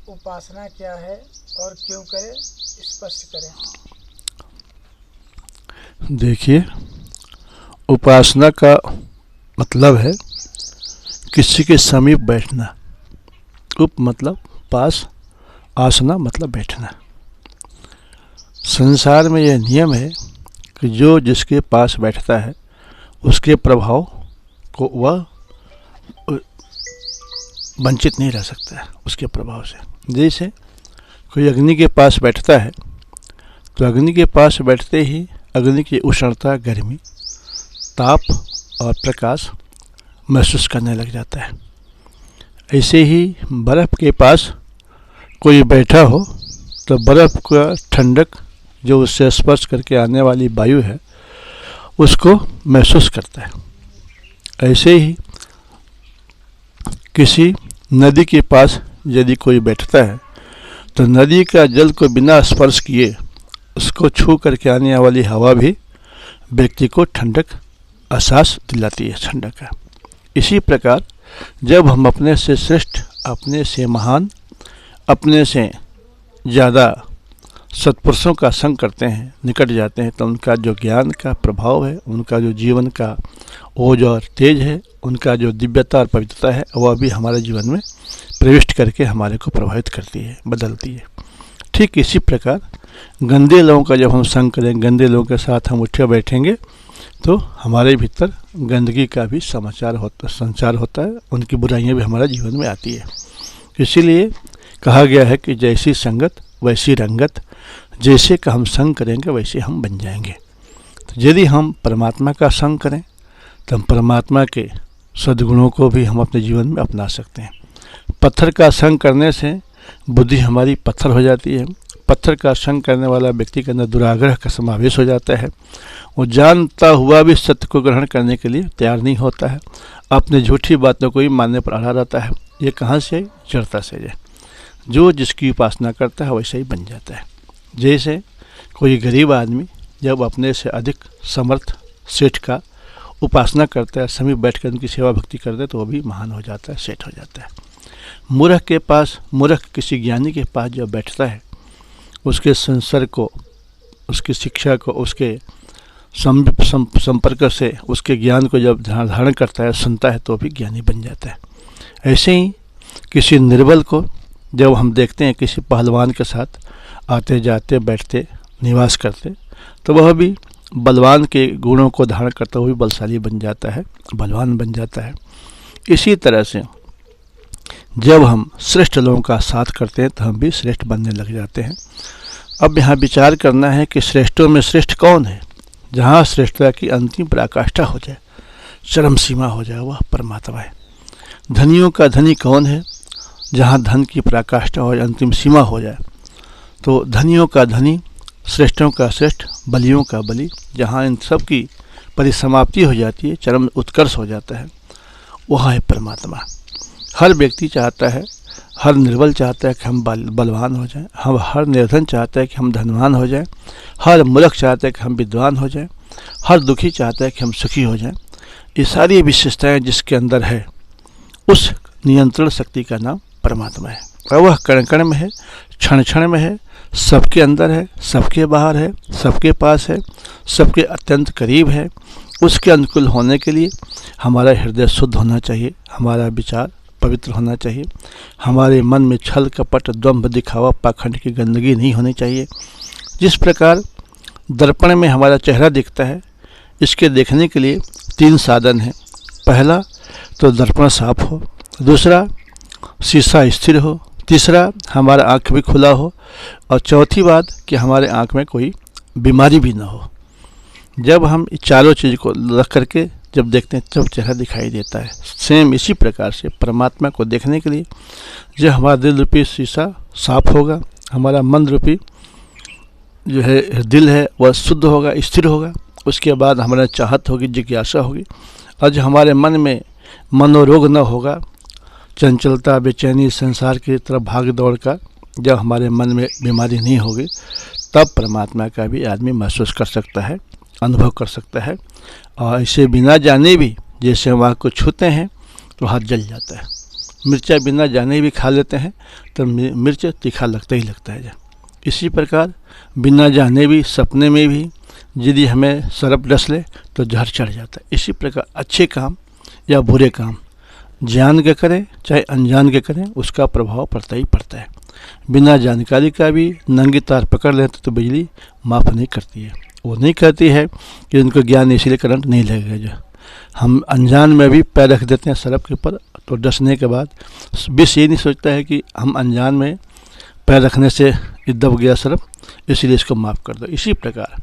उपासना क्या है और क्यों करें, स्पष्ट करें। देखिए, उपासना का मतलब है किसी के समीप बैठना। उप मतलब पास, आसना मतलब बैठना। संसार में यह नियम है कि जो जिसके पास बैठता है उसके प्रभाव को वह वंचित नहीं रह सकता है उसके प्रभाव से। जैसे कोई अग्नि के पास बैठता है तो अग्नि के पास बैठते ही अग्नि की उष्णता, गर्मी, ताप और प्रकाश महसूस करने लग जाता है। ऐसे ही बर्फ़ के पास कोई बैठा हो तो बर्फ़ का ठंडक जो उससे स्पर्श करके आने वाली वायु है उसको महसूस करता है। ऐसे ही किसी नदी के पास यदि कोई बैठता है तो नदी का जल को बिना स्पर्श किए उसको छू करके आने वाली हवा भी व्यक्ति को ठंडक एहसास दिलाती है, ठंडक का। इसी प्रकार जब हम अपने से श्रेष्ठ, अपने से महान, अपने से ज़्यादा सत्पुरुषों का संग करते हैं, निकट जाते हैं, तो उनका जो ज्ञान का प्रभाव है, उनका जो जीवन का ओज और तेज है, उनका जो दिव्यता और पवित्रता है, वह भी हमारे जीवन में प्रविष्ट करके हमारे को प्रभावित करती है, बदलती है। ठीक इसी प्रकार गंदे लोगों का जब हम संग करें, गंदे लोगों के साथ हम उठे बैठेंगे तो हमारे भीतर गंदगी का भी संचार होता है, उनकी बुराइयां भी हमारे जीवन में आती है। इसीलिए कहा गया है कि जैसी संगत वैसी रंगत, जैसे का हम संग करेंगे वैसे हम बन जाएंगे। तो यदि हम परमात्मा का संग करें तो हम परमात्मा के सद्गुणों को भी हम अपने जीवन में अपना सकते हैं। पत्थर का संग करने से बुद्धि हमारी पत्थर हो जाती है। पत्थर का संग करने वाला व्यक्ति के अंदर दुराग्रह का समावेश हो जाता है। वो जानता हुआ भी सत्य को ग्रहण करने के लिए तैयार नहीं होता है, अपने झूठी बातों को ही मानने पर अड़ा रहता है। ये कहाँ से? जड़ता से है। जो जिसकी उपासना करता है वैसे ही बन जाता है। जैसे कोई गरीब आदमी जब अपने से अधिक समर्थ सेठ का उपासना करता है, समीप बैठकर उनकी सेवा भक्ति करता है, तो वो भी महान हो जाता है, सेठ हो जाता है। मूर्ख के पास, मूर्ख किसी ज्ञानी के पास जब बैठता है, उसके संसर्ग को, उसकी शिक्षा को, उसके संपर्क से उसके ज्ञान को जब धारण करता है, सुनता है, तो भी ज्ञानी बन जाता है। ऐसे ही किसी निर्बल को जब हम देखते हैं किसी पहलवान के साथ आते जाते बैठते निवास करते, तो वह भी बलवान के गुणों को धारण करता हुए बलशाली बन जाता है, बलवान बन जाता है। इसी तरह से जब हम श्रेष्ठ लोगों का साथ करते हैं तो हम भी श्रेष्ठ बनने लग जाते हैं। अब यहाँ विचार करना है कि श्रेष्ठों में श्रेष्ठ कौन है? जहाँ श्रेष्ठता की अंतिम पराकाष्ठा हो जाए, चरम सीमा हो जाए, वह परमात्मा है। धनियों का धनी कौन है? जहाँ धन की पराकाष्ठा हो जाए, अंतिम सीमा हो जाए, तो धनियों का धनी, श्रेष्ठों का श्रेष्ठ, बलियों का बलि, जहाँ इन सब की परिसमाप्ति हो जाती है, चरम उत्कर्ष हो जाता है, वह है परमात्मा। हर व्यक्ति चाहता है, हर निर्बल चाहता है कि हम बलवान हो जाएं, हम हर निर्धन चाहता है कि हम धनवान हो जाएं, हर मूर्ख चाहता है कि हम विद्वान हो जाएं, हर दुखी चाहता है कि हम सुखी हो जाएं। ये सारी विशेषताएं जिसके अंदर है, उस नियंत्रण शक्ति का नाम परमात्मा है। और वह कण कण में है, क्षण क्षण में है, सबके अंदर है, सबके बाहर है, सबके पास है, सबके अत्यंत करीब है। उसके अनुकूल होने के लिए हमारा हृदय शुद्ध होना चाहिए, हमारा विचार पवित्र होना चाहिए, हमारे मन में छल कपट द्वंद्व दिखावा पाखंड की गंदगी नहीं होनी चाहिए। जिस प्रकार दर्पण में हमारा चेहरा दिखता है, इसके देखने के लिए 3 साधन हैं। पहला तो दर्पण साफ हो, दूसरा शीशा स्थिर हो, तीसरा हमारा आँख भी खुला हो, और चौथी बात कि हमारे आँख में कोई बीमारी भी ना हो। जब हम चारों चीज़ को रख करके जब देखते हैं तब चेहरा दिखाई देता है। सेम इसी प्रकार से परमात्मा को देखने के लिए जब हमारा दिल रूपी शीशा साफ होगा, हमारा मन रूपी जो है दिल है वह शुद्ध होगा, स्थिर होगा, उसके बाद हमारा चाहत होगी, जिज्ञासा होगी, और जो हमारे मन में मनोरोग न होगा, चंचलता, बेचैनी, संसार की तरफ भाग दौड़ का जब हमारे मन में बीमारी नहीं होगी, तब परमात्मा का भी आदमी महसूस कर सकता है, अनुभव कर सकता है। और इसे बिना जाने भी जैसे वहाँ को छूते हैं तो हाथ जल जाता है, मिर्चा बिना जाने भी खा लेते हैं तो मिर्च तीखा लगता ही लगता है। इसी प्रकार बिना जाने भी सपने में भी यदि हमें सर्प डस ले तो जहर चढ़ जाता है। इसी प्रकार अच्छे काम या बुरे काम जान के करें चाहे अनजान के करें, उसका प्रभाव पड़ता ही पड़ता है। बिना जानकारी का भी नंगी तार पकड़ लेते तो बिजली माफ़ नहीं करती है। वो नहीं कहती है कि उनको ज्ञान इसलिए करंट नहीं लगेगा। जो हम अनजान में भी पैर रख देते हैं सर्प के ऊपर, तो डसने के बाद विष ये नहीं सोचता है कि हम अनजान में पैर रखने से दब गया सर्प, इसलिए इसको माफ़ कर दो। इसी प्रकार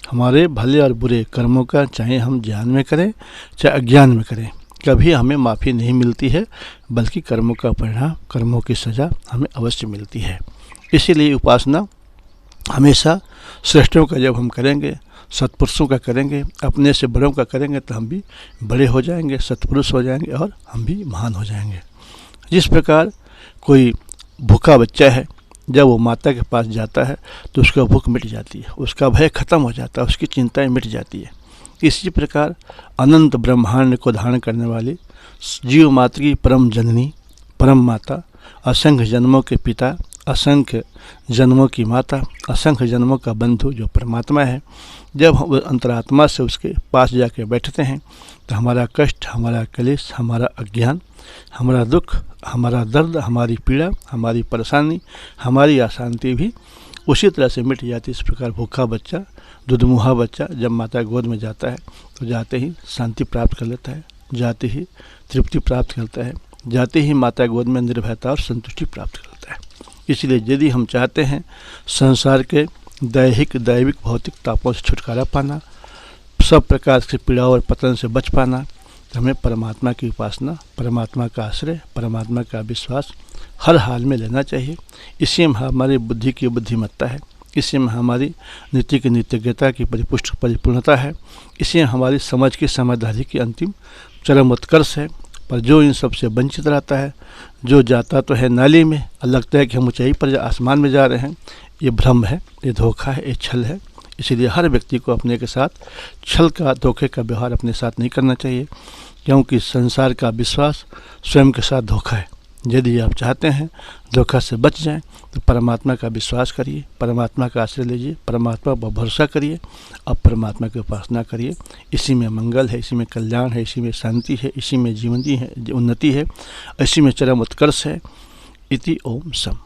हमारे भले और बुरे कर्मों का चाहे हम ज्ञान में करें चाहे अज्ञान में करें, कभी हमें माफ़ी नहीं मिलती है, बल्कि कर्मों का परिणाम, कर्मों की सज़ा हमें अवश्य मिलती है। इसीलिए उपासना हमेशा श्रेष्ठों का जब हम करेंगे, सत्पुरुषों का करेंगे, अपने से बड़ों का करेंगे तो हम भी बड़े हो जाएंगे, सत्पुरुष हो जाएंगे और हम भी महान हो जाएंगे। जिस प्रकार कोई भूखा बच्चा है, जब वो माता के पास जाता है तो उसका भूख मिट जाती है, उसका भय खत्म हो जाता है, उसकी चिंताएं मिट जाती है। इसी प्रकार अनंत ब्रह्मांड को धारण करने वाली जीव मात्र की परम जननी, परम माता, असंख्य जन्मों के पिता, असंख्य जन्मों की माता, असंख्य जन्मों का बंधु जो परमात्मा है, जब हम अंतरात्मा से उसके पास जाके बैठते हैं तो हमारा कष्ट, हमारा क्लेश, हमारा अज्ञान, हमारा दुख, हमारा दर्द, हमारी पीड़ा, हमारी परेशानी, हमारी अशांति भी उसी तरह से मिट जाती है। इस प्रकार भूखा बच्चा, दुधमुहा बच्चा जब माता गोद में जाता है तो जाते ही शांति प्राप्त कर लेता है, जाते ही तृप्ति प्राप्त करता है, जाते ही माता गोद में निर्भयता और संतुष्टि प्राप्त करता है। इसलिए यदि हम चाहते हैं संसार के दैविक भौतिक तापों से छुटकारा पाना, सब प्रकार से पीड़ा और पतन से बच पाना, तो हमें परमात्मा की उपासना, परमात्मा का आश्रय, परमात्मा का विश्वास हर हाल में लेना चाहिए। इसी में हमारी बुद्धि की बुद्धिमत्ता है, इसी में हमारी नीति की नीतिज्ञता की परिपुष्ट परिपूर्णता है, इसी में हमारी समझ की समझदारी की अंतिम चरम उत्कर्ष है। पर जो इन सब से वंचित रहता है, जो जाता तो है नाली में और लगता है कि हम ऊंचाई पर आसमान में जा रहे हैं, ये भ्रम है, ये धोखा है, ये छल है। इसीलिए हर व्यक्ति को अपने के साथ छल का, धोखे का व्यवहार अपने साथ नहीं करना चाहिए, क्योंकि संसार का विश्वास स्वयं के साथ धोखा है। यदि आप चाहते हैं धोखा से बच जाएं तो परमात्मा का विश्वास करिए, परमात्मा का आश्रय लीजिए, परमात्मा पर भरोसा करिए, अब परमात्मा की उपासना करिए। इसी में मंगल है, इसी में कल्याण है, इसी में शांति है, इसी में जीवनी है, उन्नति है, इसी में चरम उत्कर्ष है। इति ओम सम।